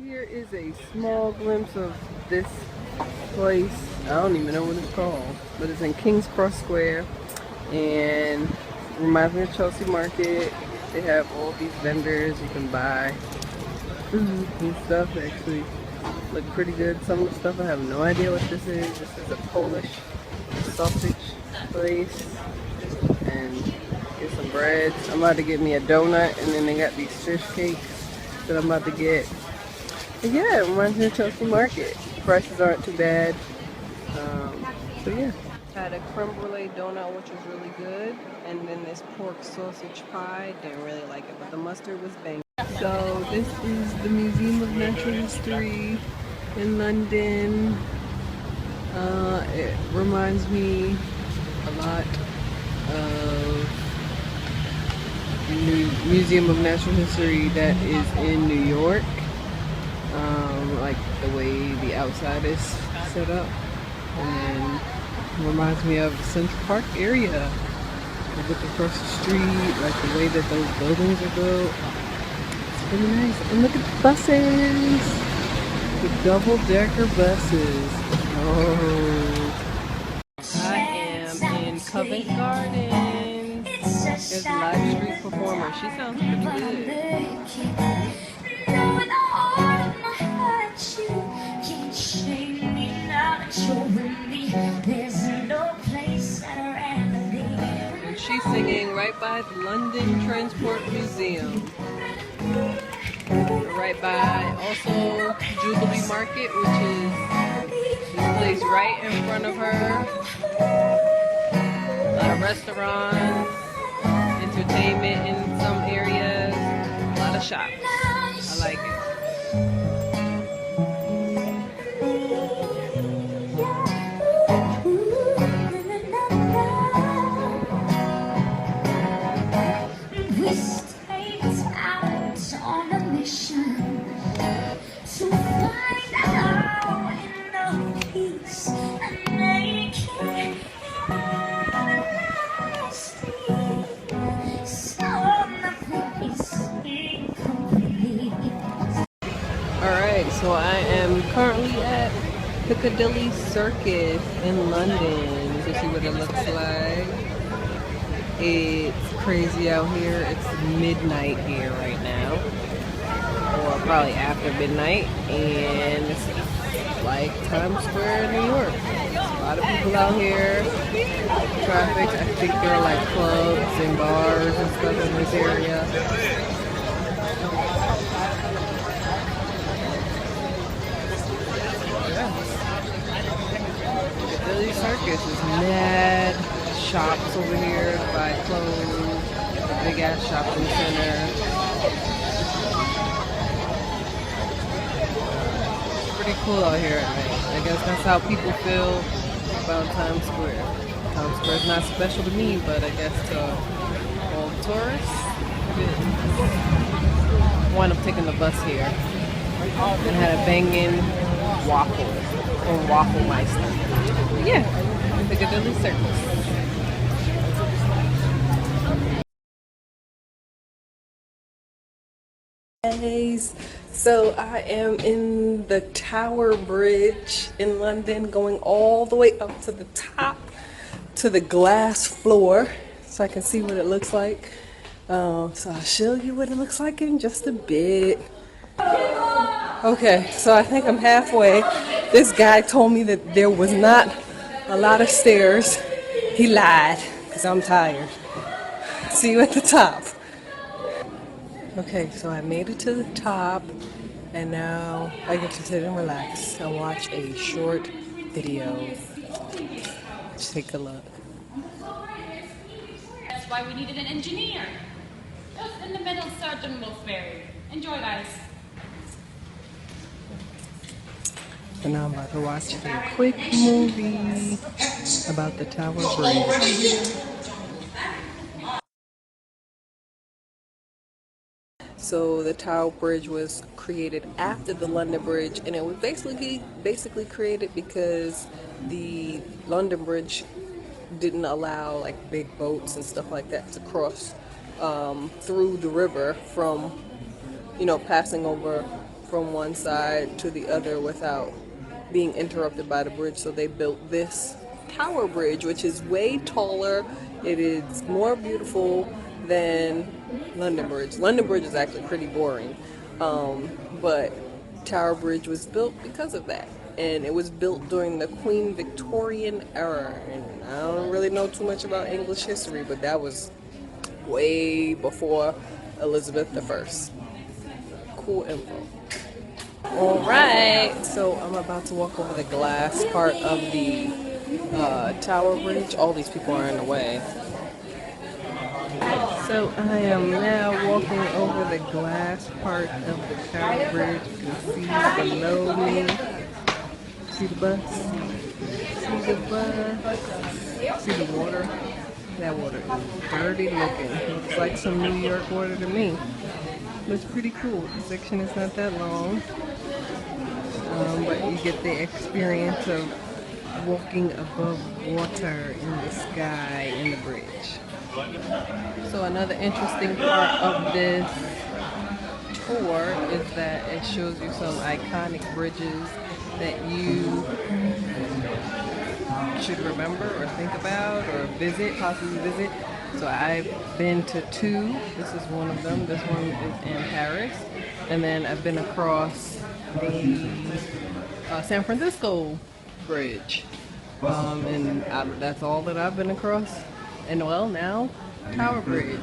Here is a small glimpse of this place. I don't even know what it's called, but it's in King's Cross Square and reminds me of Chelsea Market. They have all these vendors you can buy food and stuff. They actually look pretty good. Some of the stuff I have no idea what this is. This is a Polish sausage place and get some breads. I'm about to get me a donut, and then they got these fish cakes that I'm about to get. Yeah, it reminds me of Chelsea Market. Prices aren't too bad. So yeah. Had a creme brulee donut, which was really good. And then this pork sausage pie. Didn't really like it, but the mustard was banging. So this is the Museum of Natural History in London. It reminds me a lot of the Museum of Natural History that is in New York. Like the way the outside is set up, and then reminds me of the Central Park area. You look across the street, like the way that those buildings are built. It's really nice. And look at the buses, the double-decker buses. Oh, I am in Covent Garden. There's a live street performer. She sounds pretty good. And she's singing right by the London Transport Museum. Right by also Jubilee Market, which is this place right in front of her. A lot of restaurants, entertainment in some areas, a lot of shops. I like it. Alright, so I am currently at Piccadilly Circus in London. You can see what it looks like. It's crazy out here. It's midnight here right now. Or probably after midnight. And it's like Times Square in New York. There's a lot of people out here. Traffic. I think there are like clubs and bars and stuff in this area. Piccadilly Circus is mad shops over here to buy clothes, a big ass shopping center. It's pretty cool out here at night. I guess that's how people feel about Times Square. Times Square is not special to me, but I guess to all tourists, it is. Wound up taking the bus here and had a banging waffle from Waffle Meister. Yeah, Piccadilly Circus. So I am in the Tower Bridge in London, going all the way up to the top, to the glass floor, so I can see what it looks like. So I'll show you what it looks like in just a bit. Okay, so I think I'm halfway. This guy told me that there was not a lot of stairs. He lied, because I'm tired. See you at the top. Okay, so I made it to the top, and now I get to sit and relax and watch a short video. Let's take a look. That's why we needed an engineer. Just in the middle, Sergeant Wolfberry. Enjoy, guys. So now I'm about to watch a quick movie about the Tower Bridge. So the Tower Bridge was created after the London Bridge, and it was basically created because the London Bridge didn't allow like big boats and stuff like that to cross through the river from, passing over from one side to the other without being interrupted by the bridge. So they built this Tower Bridge, which is way taller. It is more beautiful than London Bridge. London Bridge is actually pretty boring, but Tower Bridge was built because of that. And it was built during the Queen Victorian era. And I don't really know too much about English history, but that was way before Elizabeth I. Cool info. Alright, so I'm about to walk over the glass part of the Tower Bridge. All these people are in the way. So I am now walking over the glass part of the Tower Bridge. You can see below me. See the bus? See the bus? See the water? That water is dirty looking. Looks like some New York water to me. But it's pretty cool. The section is not that long. But you get the experience of walking above water in the sky in the bridge. So another interesting part of this tour is that it shows you some iconic bridges that you should remember or think about or visit, possibly visit. So I've been to two. This is one of them. This one is in Paris. And then I've been across the San Francisco bridge. That's all that I've been across. And well, now Tower Bridge.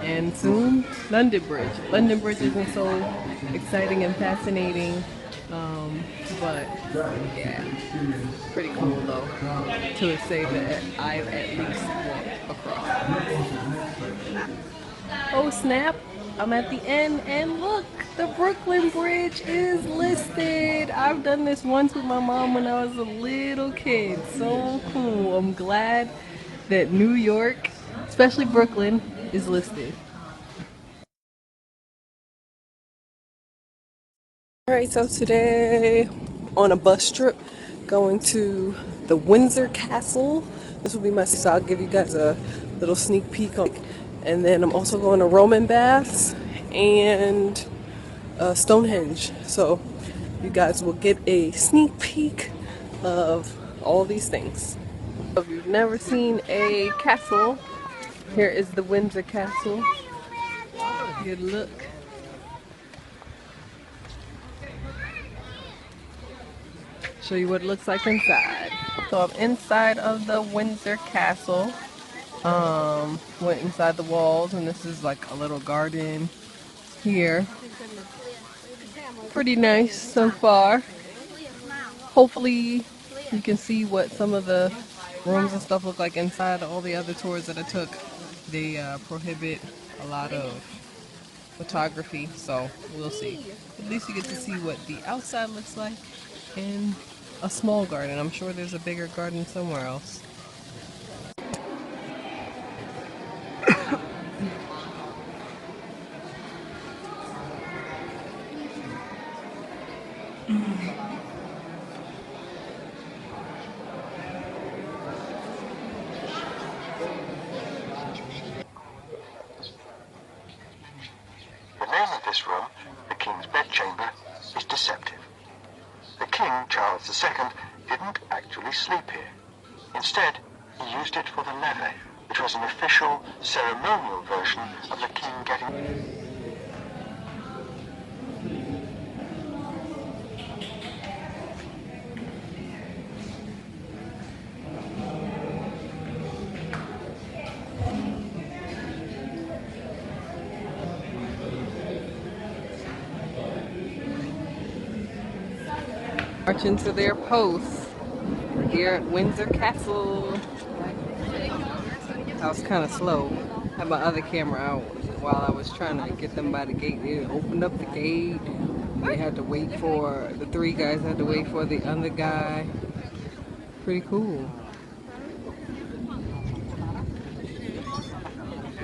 And soon London Bridge. London Bridge isn't so exciting and fascinating. But yeah, pretty cool though to say that I've at least walked across. Oh snap, I'm at the end and look, the Brooklyn Bridge is listed. I've done this once with my mom when I was a little kid. So cool. I'm glad that New York, especially Brooklyn, is listed. Alright, so today on a bus trip going to the Windsor Castle. This will be my, so I'll give you guys a little sneak peek on. And then I'm also going to Roman Baths and Stonehenge. So you guys will get a sneak peek of all these things. If you've never seen a castle, here is the Windsor Castle. Good look. Show you what it looks like inside. So I'm inside of the Windsor Castle. Went inside the walls, and this is like a little garden here. Pretty nice so far. Hopefully you can see what some of the rooms and stuff look like inside. All the other tours that I took, they prohibit a lot of photography, so we'll see. At least you get to see what the outside looks like in a small garden. I'm sure there's a bigger garden somewhere else. The name of this room, the King's Bedchamber, is deceptive. The King, Charles II, didn't actually sleep here. Instead, he used it for the levee, which was an official, ceremonial version of the King getting... March into their posts here at Windsor Castle. I was kind of slow. I had my other camera out while I was trying to get them by the gate. They opened up the gate. They had to wait for, the three guys had to wait for the other guy. Pretty cool.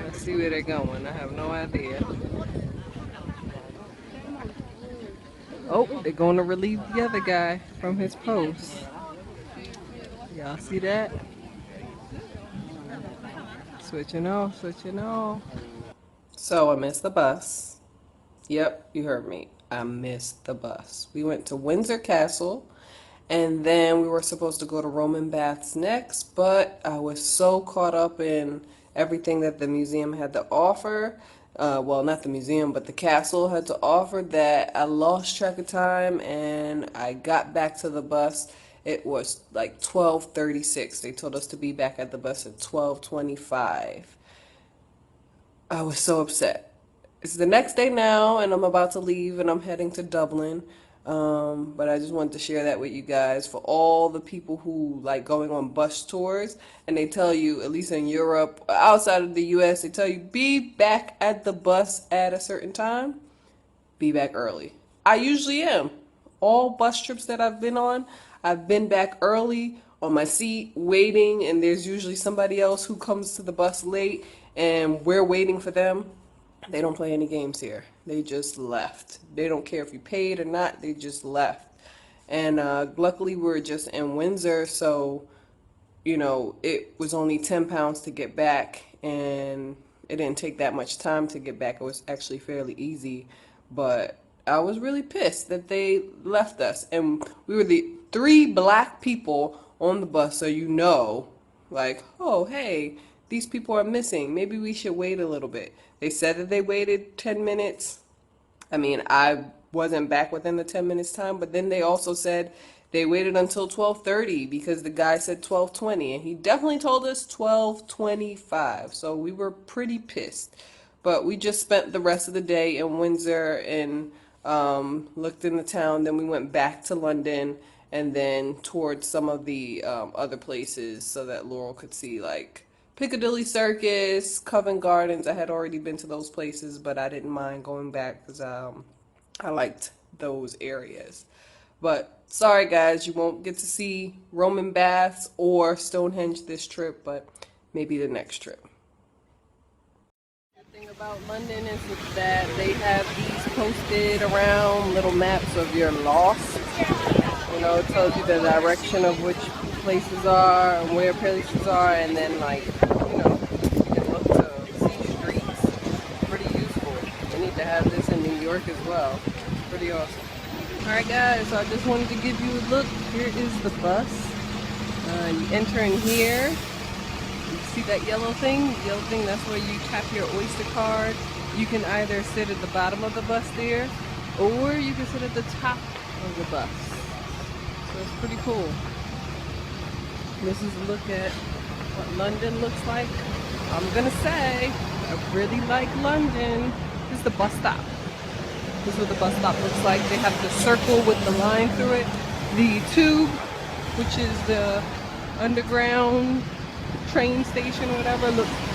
Let's see where they're going. I have no idea. Oh, they're going to relieve the other guy from his post. Y'all see that? Switching off, switching off. So I missed the bus. Yep, you heard me. I missed the bus. We went to Windsor Castle, and then we were supposed to go to Roman Baths next, but I was so caught up in everything that the museum had to offer. Well, not the museum, but the castle had to offer, that I lost track of time, and I got back to the bus. It was like 12:36. They told us to be back at the bus at 12:25. I was so upset. It's the next day now, and I'm about to leave, and I'm heading to Dublin. But I just wanted to share that with you guys, for all the people who like going on bus tours, and they tell you, at least in Europe, outside of the US, they tell you be back at the bus at a certain time. Be back early. I usually am. All bus trips that I've been on, I've been back early on my seat waiting, and there's usually somebody else who comes to the bus late, and we're waiting for them. They don't play any games here. They just left. They don't care if you paid or not. They just left. And luckily we're just in Windsor, so it was only £10 to get back, and it didn't take that much time to get back. It was actually fairly easy, but I was really pissed that they left us. And we were the three black people on the bus, so like, oh, hey, these people are missing. Maybe we should wait a little bit. They said that they waited 10 minutes. I mean, I wasn't back within the 10 minutes time, but then they also said they waited until 12:30 because the guy said 12:20, and he definitely told us 12:25. So we were pretty pissed. But we just spent the rest of the day in Windsor and looked in the town. Then we went back to London and then towards some of the other places so that Laurel could see, like Piccadilly Circus, Covent Gardens. I had already been to those places, but I didn't mind going back because I liked those areas. But sorry guys, you won't get to see Roman Baths or Stonehenge this trip, but maybe the next trip. The thing about London is that they have these posted around, little maps of your lost. It tells you the direction of which places are and where places are, and then you can look to see streets. Pretty useful. We need to have this in New York as well. Pretty awesome. Alright guys, so I just wanted to give you a look. Here is the bus. You enter in here. You see that yellow thing? The yellow thing, that's where you tap your Oyster card. You can either sit at the bottom of the bus there, or you can sit at the top of the bus. So it's pretty cool. This is a look at what London looks like. I'm gonna say, I really like London. This is the bus stop. This is what the bus stop looks like. They have the circle with the line through it. The tube, which is the underground train station or whatever,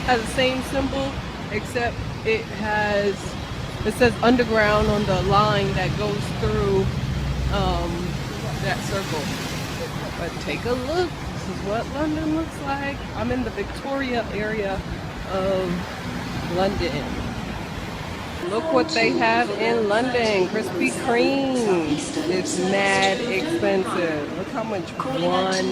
has the same symbol, except it says underground on the line that goes through that circle. But take a look. This is what London looks like. I'm in the Victoria area of London. Look what they have in London. Krispy Kreme. It's mad expensive. Look how much one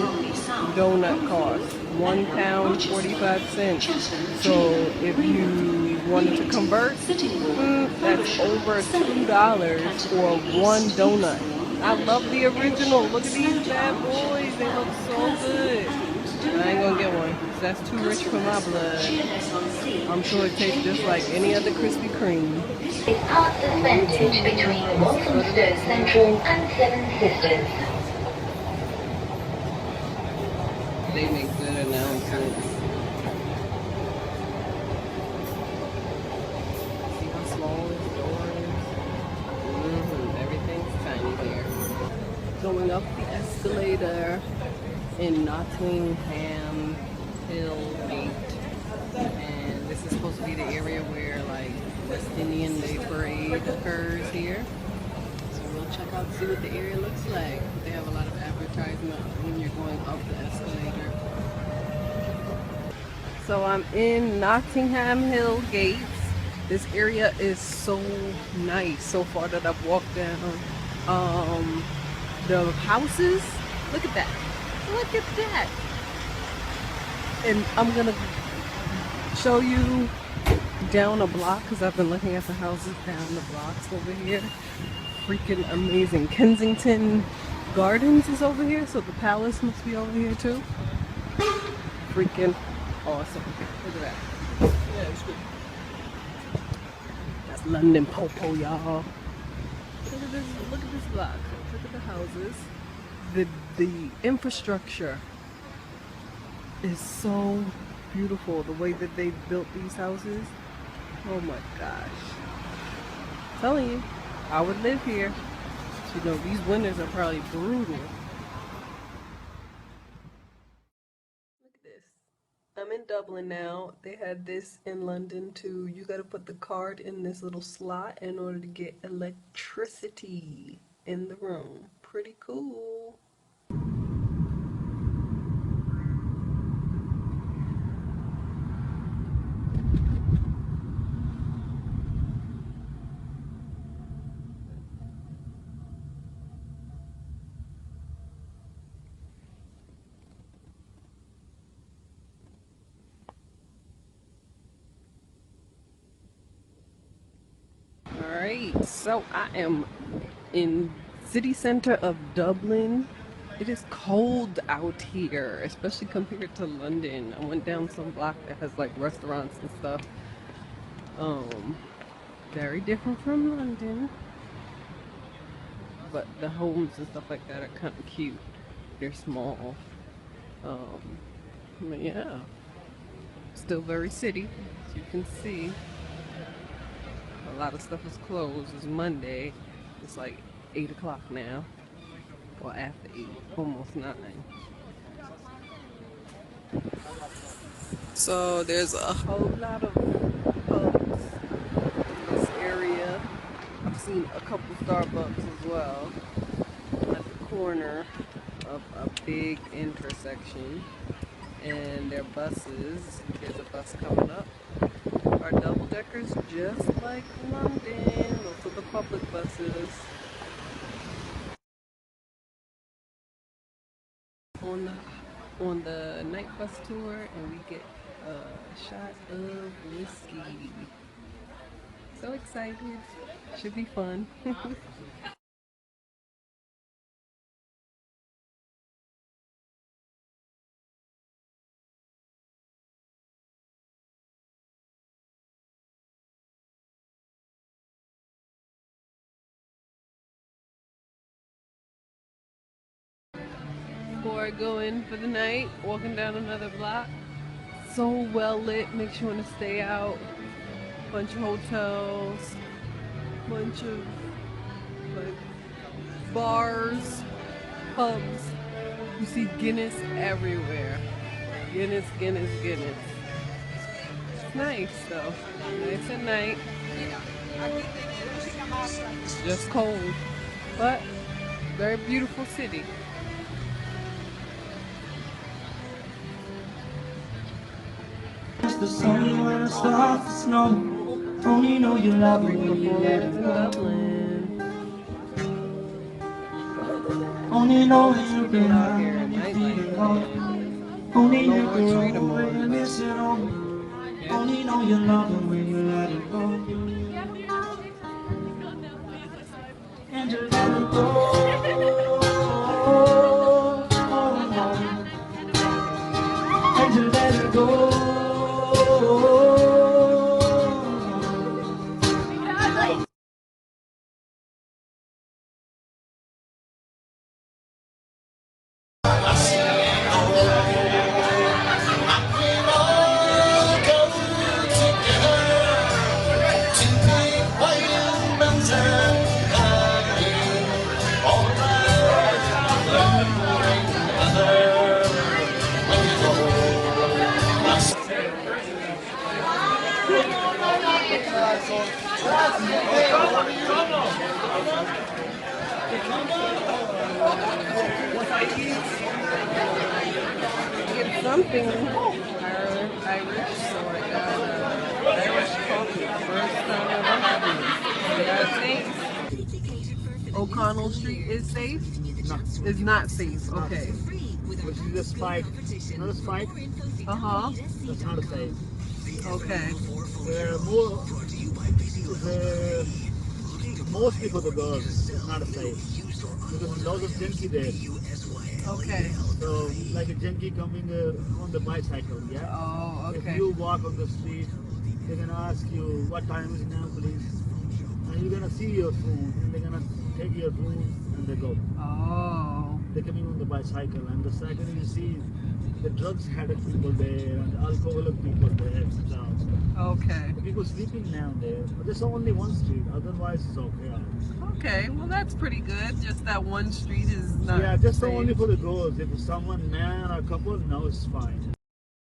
donut costs. £1.45. So if you wanted to convert, that's over $2 for one donut. I love the original. Look at these bad boys. They look so good. I ain't gonna get one because that's too rich for my blood. I'm sure it tastes just like any other Krispy Kreme. It's past the Spentage between Walthamstow Central and Seven Sisters. They make good announcements. See how small this door is? Everything's tiny here. Going up the escalator in Nottingham Hill Gate, and this is supposed to be the area where West Indian Day Parade occurs here. So we'll check out and see what the area looks like. They have a lot of advertisement when you're going up the escalator. So I'm in Nottingham Hill Gates. This area is so nice so far that I've walked down. The houses, look at that. Look at that. And I'm gonna show you down a block because I've been looking at the houses down the blocks over here. freaking amazing. Kensington Gardens is over here, so the palace must be over here too. Freaking awesome. Look at that. Yeah, it's good. That's London Popo, y'all. Look at this. Look at this block. Look at the houses. The infrastructure is so beautiful. The way that they built these houses. Oh my gosh. I'm telling you, I would live here. You know, these winters are probably brutal. Look at this. I'm in Dublin now. They had this in London too. You gotta put the card in this little slot in order to get electricity in the room. Pretty cool. Alright, so I am in city center of Dublin. It is cold out here, especially compared to London. I went down some block that has like restaurants and stuff. Um, Very different from London. But the homes and stuff like that are kind of cute. They're small. But yeah, still very city, as you can see. A lot of stuff is closed. It's Monday. It's like 8 o'clock now. Or after 8, almost 9. So there's a whole lot of pubs in this area. I've seen a couple Starbucks as well at the corner of a big intersection. And their buses, there's a bus coming up, are double deckers just like London. Those are the public buses. On the night bus tour, and we get a shot of whiskey. So excited. Should be fun. Before going for the night, walking down another block. So well lit, makes you want to stay out. Bunch of hotels, bunch of like bars, pubs. You see Guinness everywhere. Guinness, Guinness, Guinness. It's nice though. Nice at night. It's just cold, but very beautiful city. The sun when it starts to snow. Only know you love it when you let it go. Only know you can have it if you go. Only you can roll away and miss it all. Only know you love it when you let it go. And you let it go. And you let it go. Get something Irish, so I got Irish coffee. First time ever having it. Yeah, safe. O'Connell Street is safe? No. Is not safe. Okay. Which is this spike. You know the spike? Uh-huh. That's not a safe. Okay. The more the mostly for the girls. It's not safe because lots of junkie there. Okay. So like a junkie coming on the bicycle, yeah. Oh, If okay. you walk on the street, they're gonna ask you what time is it now, please, and you're gonna see your phone, and they're gonna take your phone and they go. Oh. They're coming on the bicycle, and the second you see the drugs addict people there and the alcoholic people there. So Okay. the people sleeping down there, but there's only one street. Otherwise, it's okay. Okay. Well, that's pretty good. Just that one street is not Yeah, just safe. only for the girls. If someone man or couple, no, it's fine.